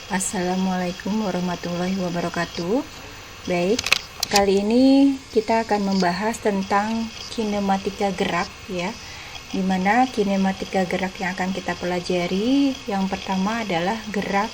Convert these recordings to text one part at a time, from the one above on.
Assalamualaikum warahmatullahi wabarakatuh. Baik, kali ini kita akan membahas tentang kinematika gerak ya. Dimana kinematika gerak yang akan kita pelajari, yang pertama adalah gerak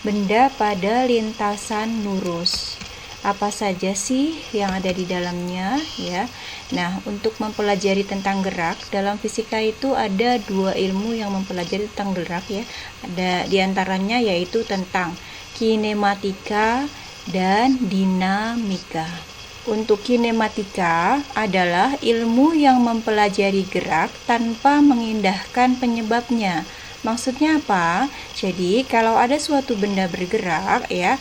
benda pada lintasan lurus. Apa saja sih yang ada di dalamnya ya? Nah, untuk mempelajari tentang gerak dalam fisika itu ada dua ilmu yang mempelajari tentang gerak ya. Ada diantaranya yaitu tentang kinematika dan dinamika. Untuk kinematika adalah ilmu yang mempelajari gerak tanpa mengindahkan penyebabnya. Maksudnya apa? Jadi kalau ada suatu benda bergerak ya,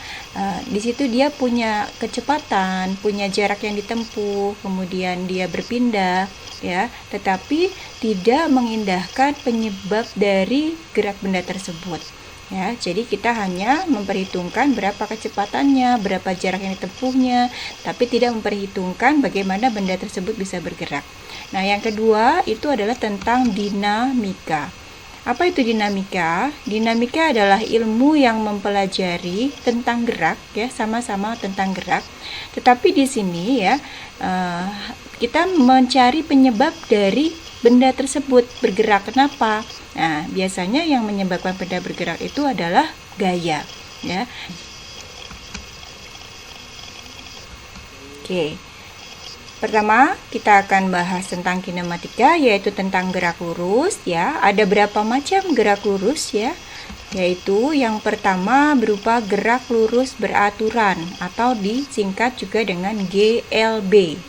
di situ dia punya kecepatan, punya jarak yang ditempuh, kemudian dia berpindah ya, tetapi tidak mengindahkan penyebab dari gerak benda tersebut. Ya, jadi kita hanya memperhitungkan berapa kecepatannya, berapa jarak yang ditempuhnya, tapi tidak memperhitungkan bagaimana benda tersebut bisa bergerak. Nah, yang kedua itu adalah tentang dinamika. Apa itu dinamika? Dinamika adalah ilmu yang mempelajari tentang gerak ya, sama-sama tentang gerak. Tetapi di sini ya, kita mencari penyebab dari benda tersebut bergerak. Kenapa? Nah, biasanya yang menyebabkan benda bergerak itu adalah gaya ya. Oke. Pertama, kita akan bahas tentang kinematika, yaitu tentang gerak lurus ya. Ada berapa macam gerak lurus ya? Yaitu yang pertama berupa gerak lurus beraturan atau disingkat juga dengan GLB.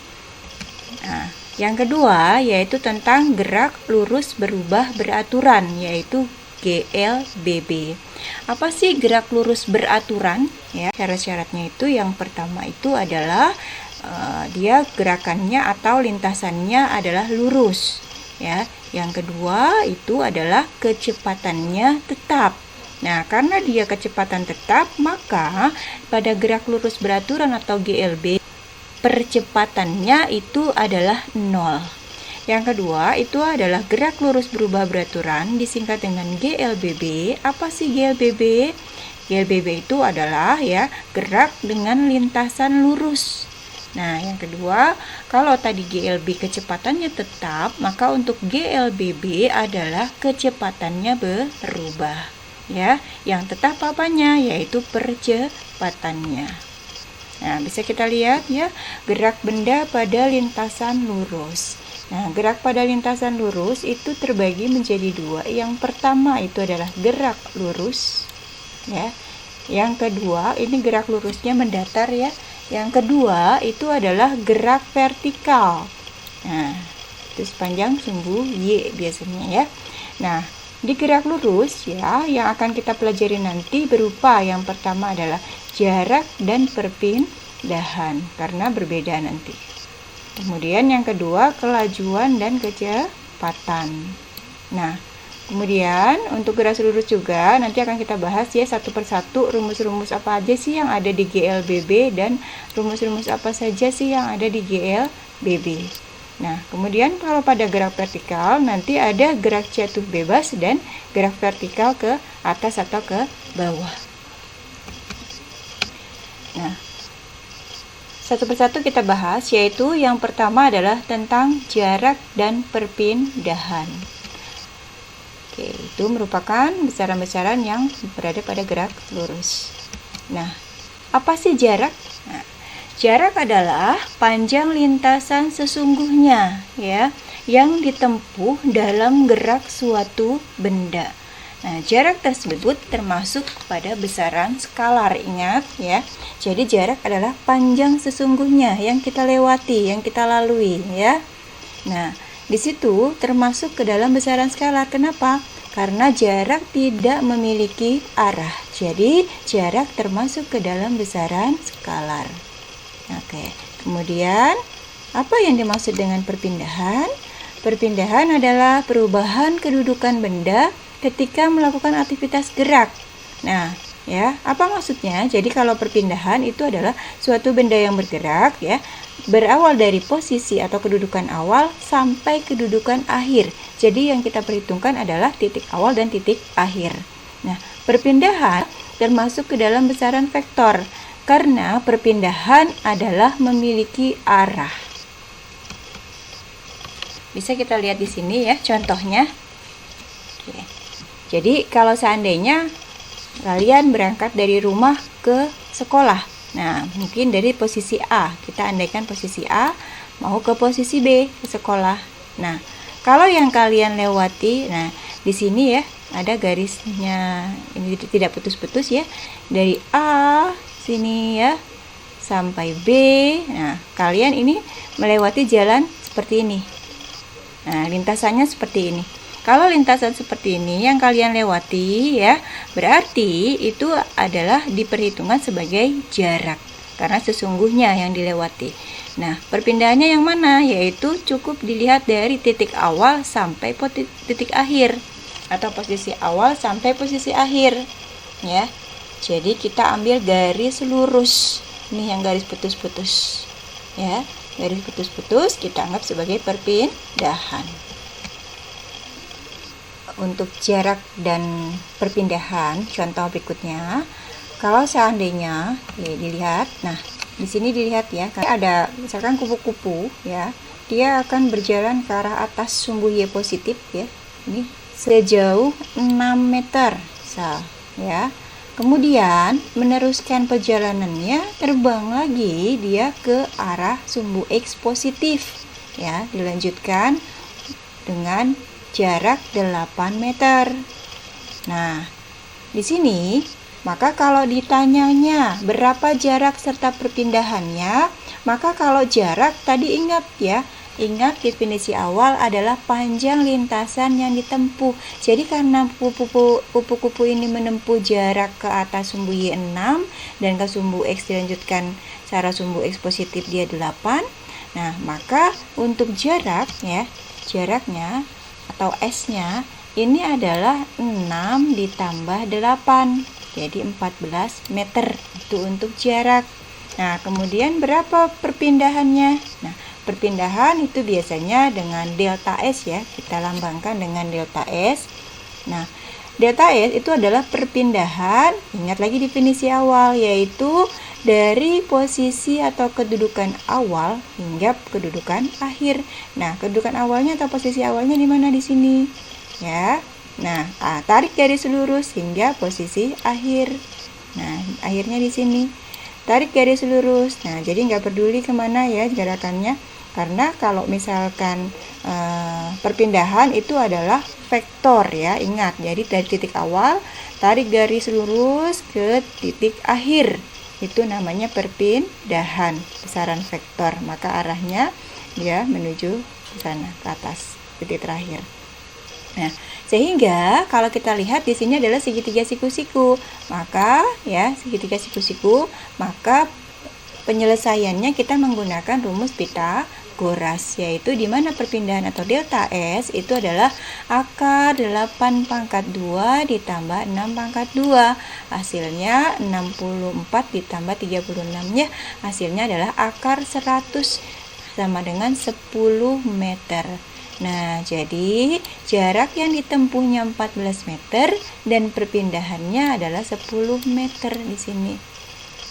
Nah, yang kedua yaitu tentang gerak lurus berubah beraturan, yaitu GLBB. Apa sih gerak lurus beraturan? Ya, syarat-syaratnya itu yang pertama itu adalah dia gerakannya atau lintasannya adalah lurus ya. Yang kedua itu adalah kecepatannya tetap. Nah, karena dia kecepatan tetap, maka pada gerak lurus beraturan atau GLB percepatannya itu adalah 0. Yang kedua itu adalah gerak lurus berubah beraturan disingkat dengan GLBB. Apa sih GLBB? GLBB itu adalah ya gerak dengan lintasan lurus. Nah, yang kedua, kalau tadi GLB kecepatannya tetap, maka untuk GLBB adalah kecepatannya berubah. Ya, yang tetap apanya? Yaitu percepatannya. Nah, bisa kita lihat ya, gerak benda pada lintasan lurus. Nah, gerak pada lintasan lurus itu terbagi menjadi dua. Yang pertama itu adalah gerak lurus ya. Yang kedua, ini gerak lurusnya mendatar ya. Yang kedua itu adalah gerak vertikal. Nah, itu sepanjang sumbu Y biasanya ya. Nah, di gerak lurus ya, yang akan kita pelajari nanti berupa yang pertama adalah jarak dan perpindahan, karena berbeda nanti. Kemudian yang kedua, kelajuan dan kecepatan. Nah, kemudian untuk gerak lurus juga nanti akan kita bahas ya satu persatu rumus-rumus apa aja sih yang ada di GLBB dan rumus-rumus apa saja sih yang ada di GLBB. Nah, kemudian kalau pada gerak vertikal nanti ada gerak jatuh bebas dan gerak vertikal ke atas atau ke bawah. Nah, satu persatu kita bahas, yaitu yang pertama adalah tentang jarak dan perpindahan. Oke, itu merupakan besaran-besaran yang berada pada gerak lurus. Nah, apa sih jarak? Nah, jarak adalah panjang lintasan sesungguhnya ya, yang ditempuh dalam gerak suatu benda. Nah, jarak tersebut termasuk pada besaran skalar, ingat ya. Jadi jarak adalah panjang sesungguhnya yang kita lewati, yang kita lalui ya. Nah, di situ termasuk ke dalam besaran skalar. Kenapa? Karena jarak tidak memiliki arah. Jadi jarak termasuk ke dalam besaran skalar. Oke. Kemudian apa yang dimaksud dengan perpindahan? Perpindahan adalah perubahan kedudukan benda ketika melakukan aktivitas gerak. Nah, ya, apa maksudnya? Jadi kalau perpindahan itu adalah suatu benda yang bergerak ya, berawal dari posisi atau kedudukan awal sampai kedudukan akhir. Jadi yang kita perhitungkan adalah titik awal dan titik akhir. Nah, perpindahan termasuk ke dalam besaran vektor karena perpindahan adalah memiliki arah. Bisa kita lihat di sini ya contohnya. Oke. Jadi kalau seandainya kalian berangkat dari rumah ke sekolah, nah mungkin dari posisi A, kita andaikan posisi A mau ke posisi B ke sekolah. Nah, kalau yang kalian lewati, nah di sini ya ada garisnya, ini tidak putus-putus ya, dari A sini ya sampai B. Nah, kalian ini melewati jalan seperti ini. Nah, lintasannya seperti ini. Kalau lintasan seperti ini yang kalian lewati ya, berarti itu adalah diperhitungkan sebagai jarak karena sesungguhnya yang dilewati. Nah, perpindahannya yang mana? Yaitu cukup dilihat dari titik awal sampai titik akhir atau posisi awal sampai posisi akhir ya. Jadi kita ambil garis lurus. Ini yang garis putus-putus. Ya, garis putus-putus kita anggap sebagai perpindahan. Untuk jarak dan perpindahan, contoh berikutnya, kalau seandainya dilihat, nah di sini dilihat ya, ada misalkan kupu-kupu ya, dia akan berjalan ke arah atas sumbu Y positif ya, ini sejauh 6 meter, ya. Kemudian meneruskan perjalanannya, terbang lagi dia ke arah sumbu X positif ya, dilanjutkan dengan jarak 8 meter. Nah, di sini maka kalau ditanyanya berapa jarak serta perpindahannya, maka kalau jarak tadi ingat ya, ingat definisi awal adalah panjang lintasan yang ditempuh. Jadi karena kupu-kupu ini menempuh jarak ke atas sumbu Y6 dan ke sumbu X dilanjutkan secara sumbu X positif dia 8. Nah, maka untuk jarak ya, jaraknya atau S-nya ini adalah 6 ditambah 8. Jadi 14 meter itu untuk jarak. Nah, kemudian berapa perpindahannya? Nah, perpindahan itu biasanya dengan delta S ya. Kita lambangkan dengan delta S. Nah, delta S itu adalah perpindahan, ingat lagi definisi awal, yaitu dari posisi atau kedudukan awal hingga kedudukan akhir. Nah, kedudukan awalnya atau posisi awalnya di mana di sini? Ya. Nah, tarik garis lurus hingga posisi akhir. Nah, akhirnya di sini. Tarik garis lurus. Nah, jadi nggak peduli kemana ya gerakannya. Karena kalau misalkan perpindahan itu adalah vektor ya, ingat. Jadi dari titik awal, tarik garis lurus ke titik akhir. Itu namanya perpindahan, besaran vektor. Maka arahnya dia menuju ke sana, ke atas, titik terakhir. Nah, sehingga kalau kita lihat di sini adalah segitiga siku-siku, maka ya segitiga siku-siku, maka penyelesaiannya kita menggunakan rumus Pitagoras, yaitu di mana perpindahan atau delta S itu adalah akar 8 pangkat 2 ditambah 6 pangkat 2. Hasilnya 64 ditambah 36-nya hasilnya adalah akar 100 sama dengan 10 meter. Nah, jadi jarak yang ditempuhnya 14 meter dan perpindahannya adalah 10 meter di sini.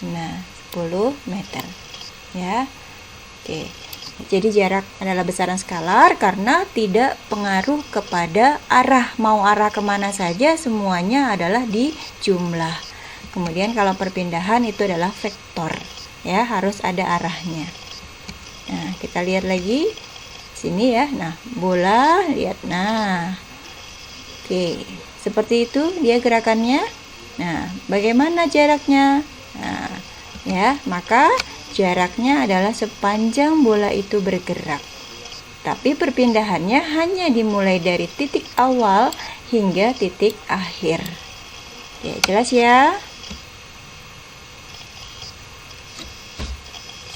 Nah, 10 meter. Ya. Oke. Jadi jarak adalah besaran skalar karena tidak pengaruh kepada arah. Mau arah kemana saja semuanya adalah di jumlah. Kemudian kalau perpindahan itu adalah vektor. Ya, harus ada arahnya. Nah, kita lihat lagi sini ya. Nah, bola lihat. Nah, oke, seperti itu dia gerakannya. Nah, bagaimana jaraknya? Nah, ya, maka jaraknya adalah sepanjang bola itu bergerak. Tapi perpindahannya hanya dimulai dari titik awal hingga titik akhir. Oke, jelas ya?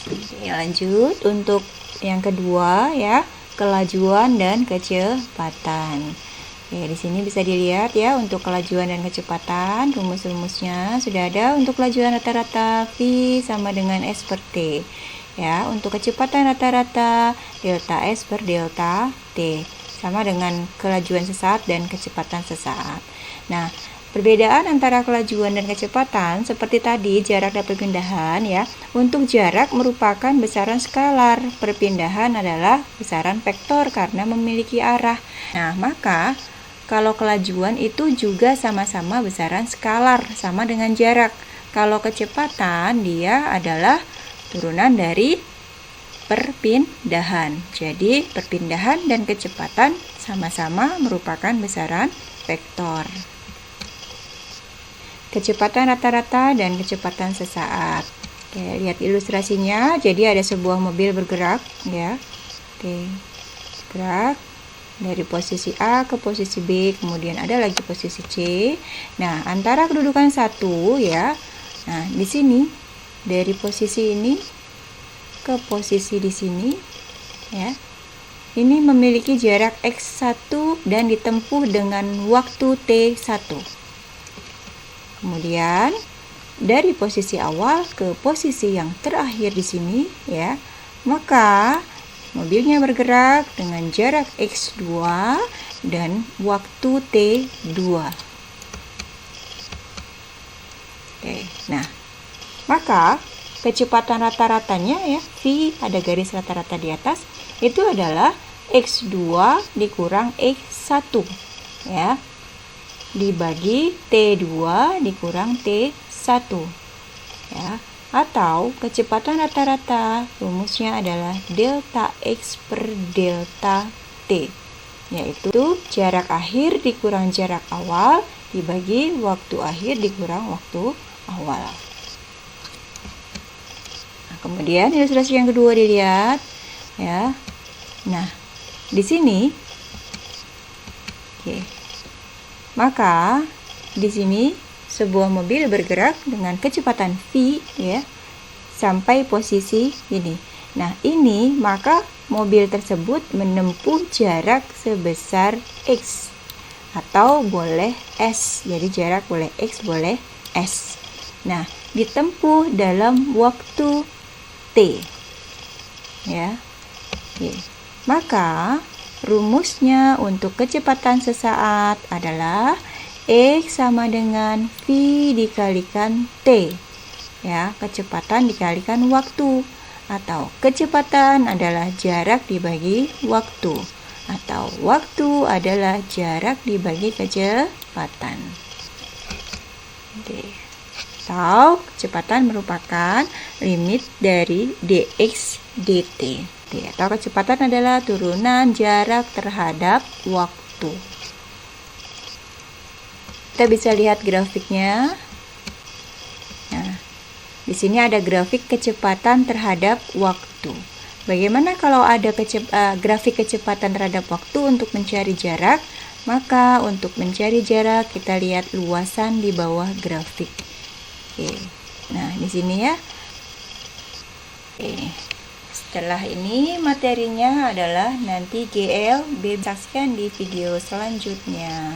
Oke, lanjut untuk yang kedua ya, kelajuan dan kecepatan. Oke, di sini bisa dilihat ya untuk kelajuan dan kecepatan, rumus-rumusnya sudah ada. Untuk kelajuan rata-rata V sama dengan S per T. Ya, untuk kecepatan rata-rata delta S per delta T sama dengan kelajuan sesaat dan kecepatan sesaat. Nah, Perbedaan antara kelajuan dan kecepatan seperti tadi jarak dan perpindahan ya. Untuk jarak merupakan besaran skalar, perpindahan adalah besaran vektor karena memiliki arah. Nah, maka kalau kelajuan itu juga sama-sama besaran skalar, sama dengan jarak. Kalau kecepatan dia adalah turunan dari perpindahan. Jadi, perpindahan dan kecepatan sama-sama merupakan besaran vektor. Kecepatan rata-rata dan kecepatan sesaat. Oke, lihat ilustrasinya. Jadi ada sebuah mobil bergerak ya. Oke. Gerak dari posisi A ke posisi B, kemudian ada lagi posisi C. Nah, antara kedudukan satu ya. Nah, di sini dari posisi ini ke posisi di sini ya. Ini memiliki jarak X1 dan ditempuh dengan waktu T1. Kemudian dari posisi awal ke posisi yang terakhir di sini ya, maka mobilnya bergerak dengan jarak X2 dan waktu T2. Oke, nah, maka kecepatan rata-ratanya ya, V ada garis rata-rata di atas, itu adalah X2 dikurang X1 ya, dibagi T2 dikurang T1 ya, atau kecepatan rata-rata rumusnya adalah delta X per delta T, yaitu jarak akhir dikurang jarak awal dibagi waktu akhir dikurang waktu awal. Nah, kemudian ilustrasi yang kedua dilihat ya. Nah, di sini maka di sini sebuah mobil bergerak dengan kecepatan V ya sampai posisi ini. Nah, ini maka mobil tersebut menempuh jarak sebesar X atau boleh S. Jadi jarak boleh X, boleh S. Nah, ditempuh dalam waktu T. Ya. Oke. Maka rumusnya untuk kecepatan sesaat adalah X sama dengan V dikalikan T. Ya, kecepatan dikalikan waktu. Atau kecepatan adalah jarak dibagi waktu. Atau waktu adalah jarak dibagi kecepatan. Oke. Atau kecepatan merupakan limit dari dx dt. Atau kecepatan adalah turunan jarak terhadap waktu. Kita bisa lihat grafiknya. Nah, di sini ada grafik kecepatan terhadap waktu. Bagaimana kalau ada grafik kecepatan terhadap waktu untuk mencari jarak? Maka untuk mencari jarak kita lihat luasan di bawah grafik. Oke. Nah, di sini ya. Oke. Setelah ini materinya adalah nanti GL, saksikan di video selanjutnya.